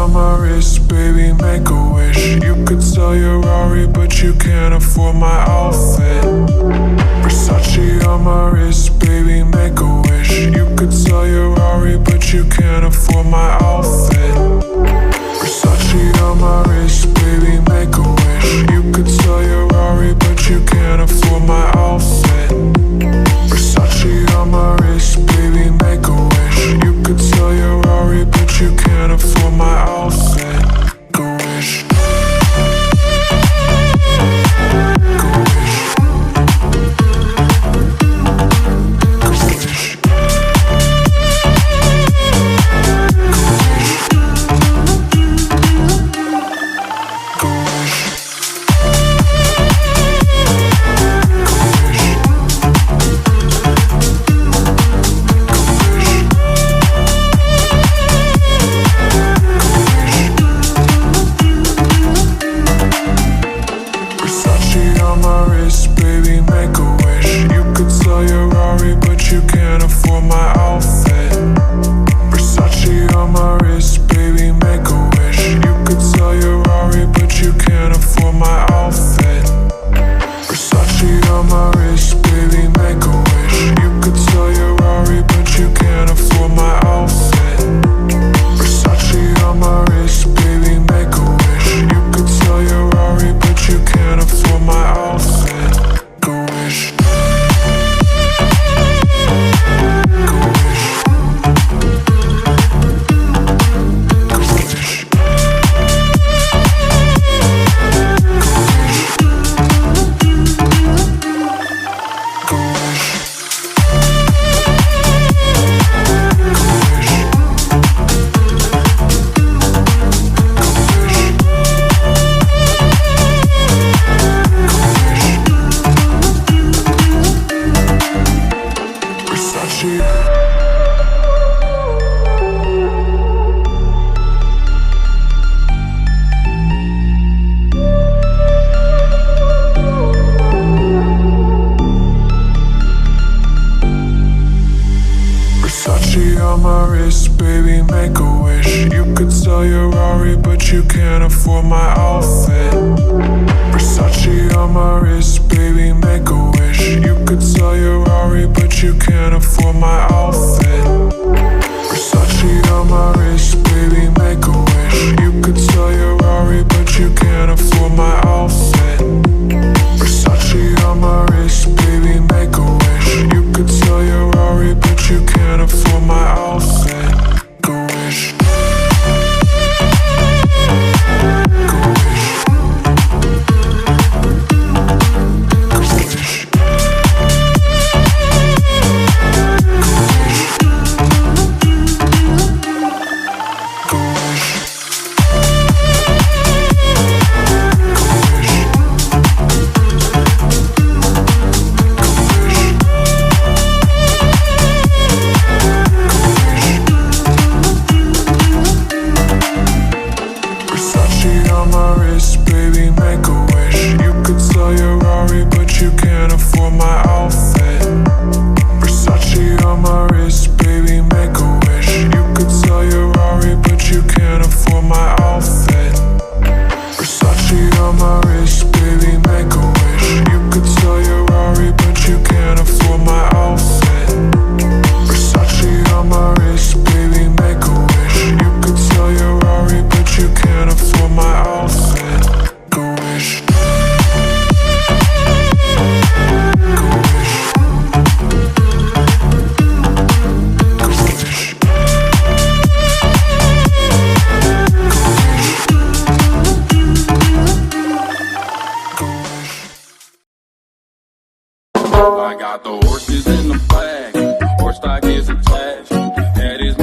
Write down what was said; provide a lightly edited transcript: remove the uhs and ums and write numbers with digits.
on my wrist, baby, make a wish. You could sell your Rari, but you can't afford my outfit. Versace on my wrist, baby, make a wish. You could sell your Rari, but you can't afford my outfit. Versace on my wrist, baby, make a wish. You could sell your Rari, but you can't afford my outfit. Versace on my wrist, baby, make a wish. You could sell your Rari, but you can't afford my outfit. Go wish. Go wish. Go wish. Go wish. Versace on my wrist, baby, make a wish. You could sell your Rari, but you can't afford my outfit. Versace on my wrist, baby, make a wish. You could sell your Rari, but you can't afford my outfit. Versace on my wrist, baby, make a wish. You could sell your Rari, but you can't afford my outfit. Versace on my wrist, baby, make a wish. You could sell your Rari, but you can't afford my outfit. Go wish. Go wish. Go wish. Go wish. Versace. Versace on my wrist, baby, make a wish. You could sell your Rari, but you can't afford my outfit. Versace on my wrist, baby, make a wish. You could sell your Rari, but you can't afford my outfit. Versace on my wrist, baby, make a wish. You could sell your Rari, but you can't afford my outfit. Versace on my wrist, baby, make a wish. You could sell your Rari, but you can't afford my outfit. Go wish. Go wish. Go wish. Go wish. Versace on my wrist, baby, make a wish. You could sell your Rari, but you can't afford my outfit. Versace on my wrist, baby, make a wish. You could sell your Rari, but you can't afford my outfit. Versace on my wrist, baby, make a wish. You could sell your Rari, but you can't afford my outfit. Versace on my wrist, baby, make a wish. You could sell your Rari, but you can't afford my outfit. Go wish. Go wish. Go wish. Go wish. I got the horses in the back, horse stock is attached. Head is